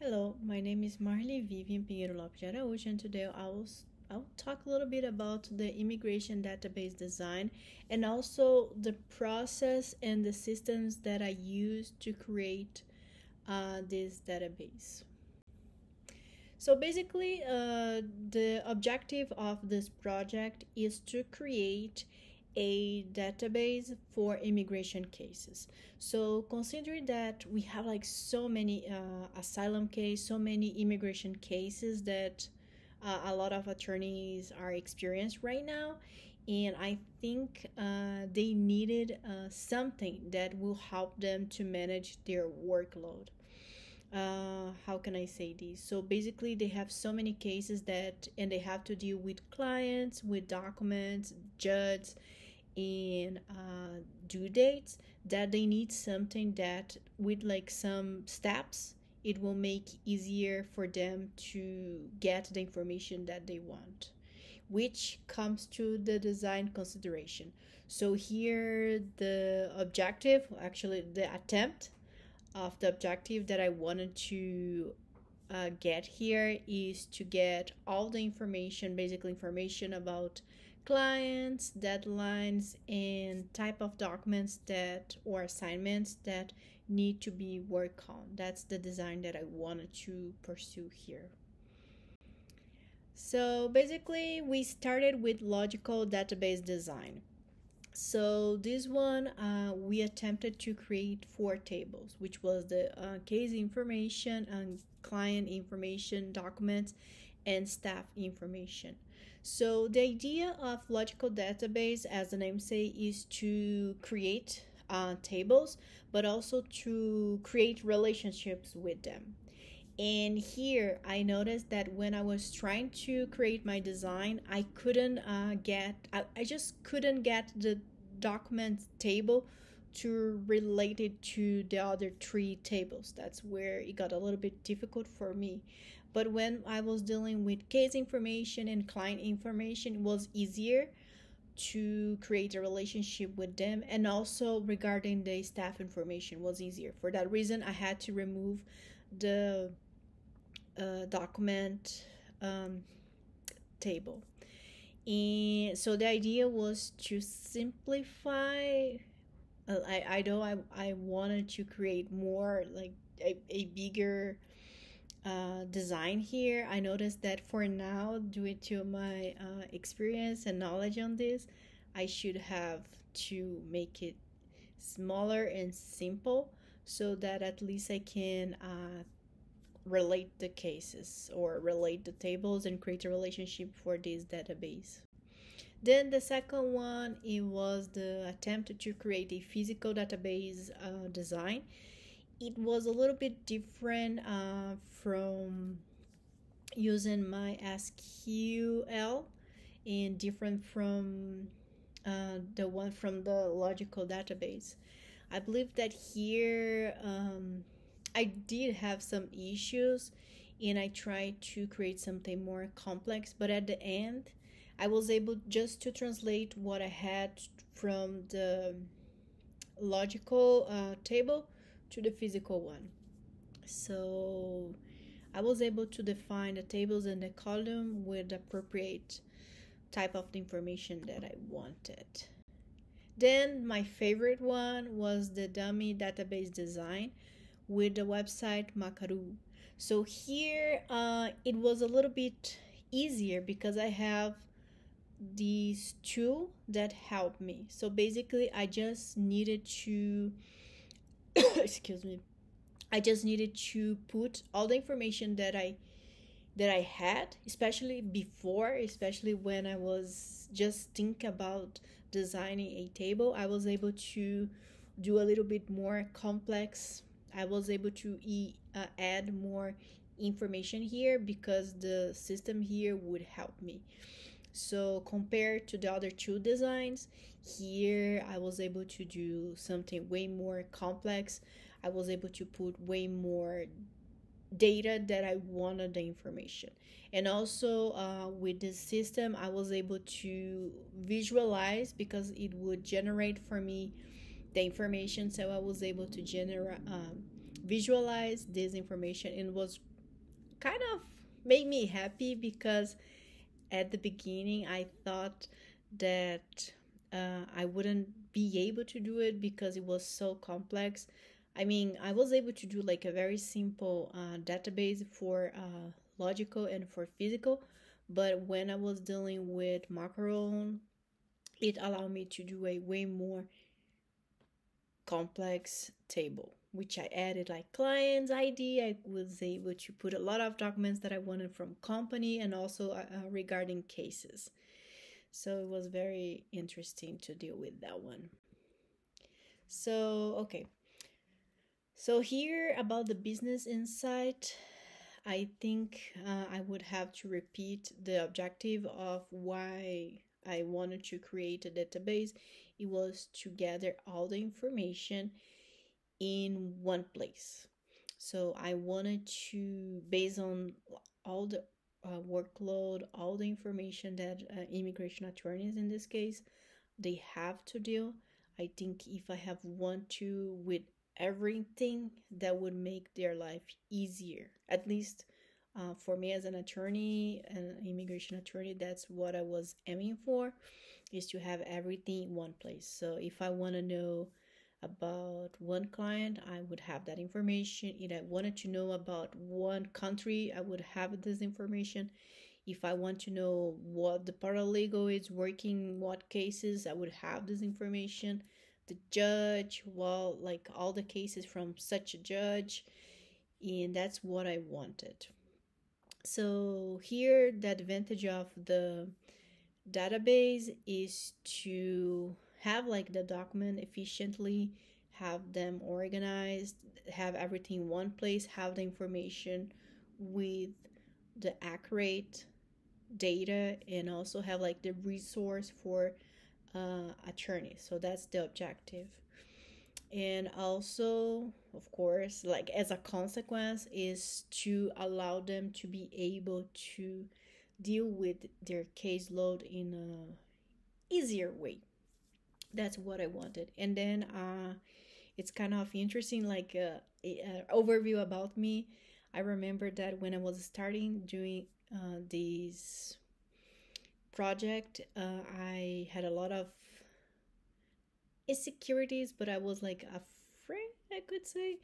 Hello, my name is Marley Vivian Pinheiro Lopes de Araújo, and today I'll talk a little bit about the immigration database design and also the process and the systems that I use to create this database. So basically, the objective of this project is to create a database for immigration cases. So considering that we have like so many asylum case, so many immigration cases that a lot of attorneys are experienced right now, and I think they needed something that will help them to manage their workload. How can I say this? So basically, they have so many cases that, and they have to deal with clients, with documents, judges, and due dates that they need something that, with like some steps, it will make easier for them to get the information that they want, which comes to the design consideration. So here, the objective, actually, the attempt of the objective that I wanted to get here is to get all the information, basically information about clients, deadlines, and type of documents that or assignments that need to be worked on. That's the design that I wanted to pursue here. So basically, we started with logical database design. So this one, we attempted to create four tables, which was the case information and client information, documents, and staff information. So the idea of logical database, as the name say, is to create tables, but also to create relationships with them. And here I noticed that when I was trying to create my design, I just couldn't get the document table to relate it to the other three tables. That's where it got a little bit difficult for me. But when I was dealing with case information and client information, it was easier to create a relationship with them, and also regarding the staff information was easier. For that reason, I had to remove the document table. And so the idea was to simplify. I know I wanted to create more like a bigger design here. I noticed that for now, due to my experience and knowledge on this, I should have to make it smaller and simple so that at least I can relate the cases or relate the tables and create a relationship for this database. Then the second one, it was the attempt to create a physical database design. It was a little bit different from using MySQL and different from the one from the logical database. I believe that here I did have some issues and I tried to create something more complex, but at the end, I was able just to translate what I had from the logical table to the physical one. So I was able to define the tables and the column with the appropriate type of the information that I wanted. Then my favorite one was the dummy database design with the website Makaru. So here it was a little bit easier because I have these two that help me. So basically, I just needed to excuse me. I just needed to put all the information that I had, especially before, especially when I was just think about designing a table. I was able to do a little bit more complex. I was able to add more information here because the system here would help me. So compared to the other two designs, here I was able to do something way more complex. I was able to put way more data that I wanted the information. And also with this system, I was able to visualize because it would generate for me the information. So I was able to generate visualize this information, and was kind of made me happy because at the beginning I thought that I wouldn't be able to do it because it was so complex. I mean, I was able to do like a very simple database for logical and for physical, but when I was dealing with macro, it allowed me to do a way more complex table, which I added like client's ID. I was able to put a lot of documents that I wanted from company and also regarding cases. So it was very interesting to deal with that one. So, okay. So, here about the business insight, I think I would have to repeat the objective of why I wanted to create a database. It was to gather all the information in one place. So I wanted to, based on all the workload, all the information that immigration attorneys in this case they have to deal. I think if I have one to with everything, that would make their life easier. At least for me as an attorney, an immigration attorney, that's what I was aiming for, is to have everything in one place. So if I want to know about one client, I would have that information. If I wanted to know about one country, I would have this information. If I want to know what the paralegal is working, what cases, I would have this information. The judge, well, like all the cases from such a judge, and that's what I wanted. So here, the advantage of the database is to have like the document efficiently, have them organized, have everything in one place, have the information with the accurate data, and also have like the resource for attorneys. So that's the objective. And also, of course, like as a consequence, is to allow them to be able to deal with their caseload in a easier way. That's what I wanted. And then it's kind of interesting, like overview about me. I remember that when I was starting doing this project, I had a lot of insecurities, but I was like afraid, I could say,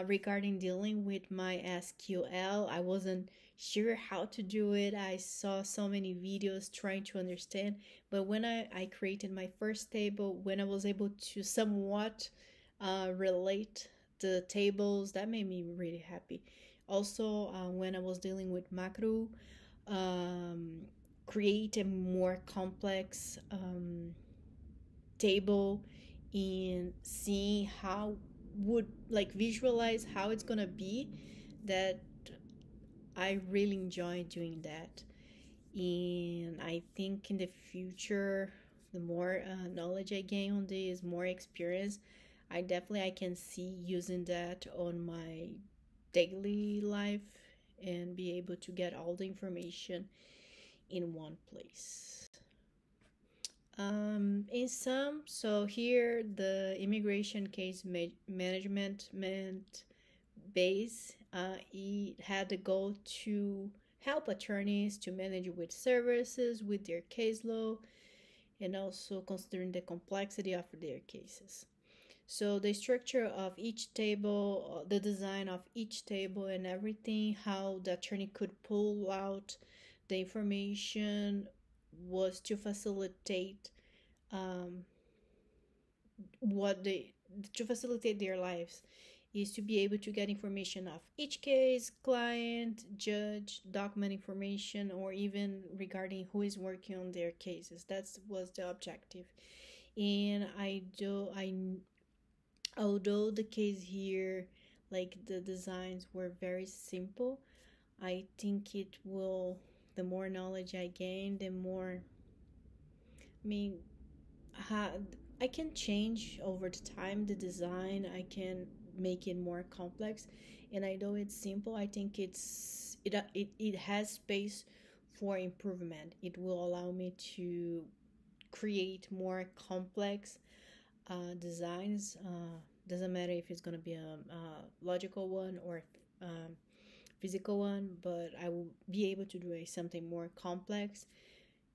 regarding dealing with my SQL. I wasn't sure how to do it. I saw so many videos trying to understand. But when I created my first table, when I was able to somewhat relate the tables, that made me really happy. Also, when I was dealing with macro, um, create a more complex table and seeing how would like visualize how it's gonna be, that I really enjoy doing that. And I think in the future, the more knowledge I gain on this, more experience, I can see using that on my daily life and be able to get all the information in one place. In some, so here the immigration case management meant base, it had the goal to help attorneys to manage with services with their caseload and also considering the complexity of their cases. So the structure of each table, the design of each table and everything, how the attorney could pull out the information was to facilitate um, what they to facilitate their lives, is to be able to get information of each case, client, judge, document information, or even regarding who is working on their cases. That was the objective. And although the case here, like the designs were very simple, I think it will, the more knowledge I gain, the more, I mean, ha, I can change over the time the design. I can make it more complex, and I know it's simple. I think it has space for improvement. It will allow me to create more complex designs. Doesn't matter if it's gonna be a logical one or physical one, but I will be able to do something more complex,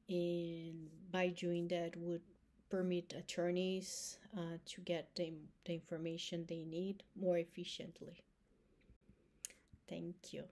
and by doing that would permit attorneys to get the information they need more efficiently. Thank you.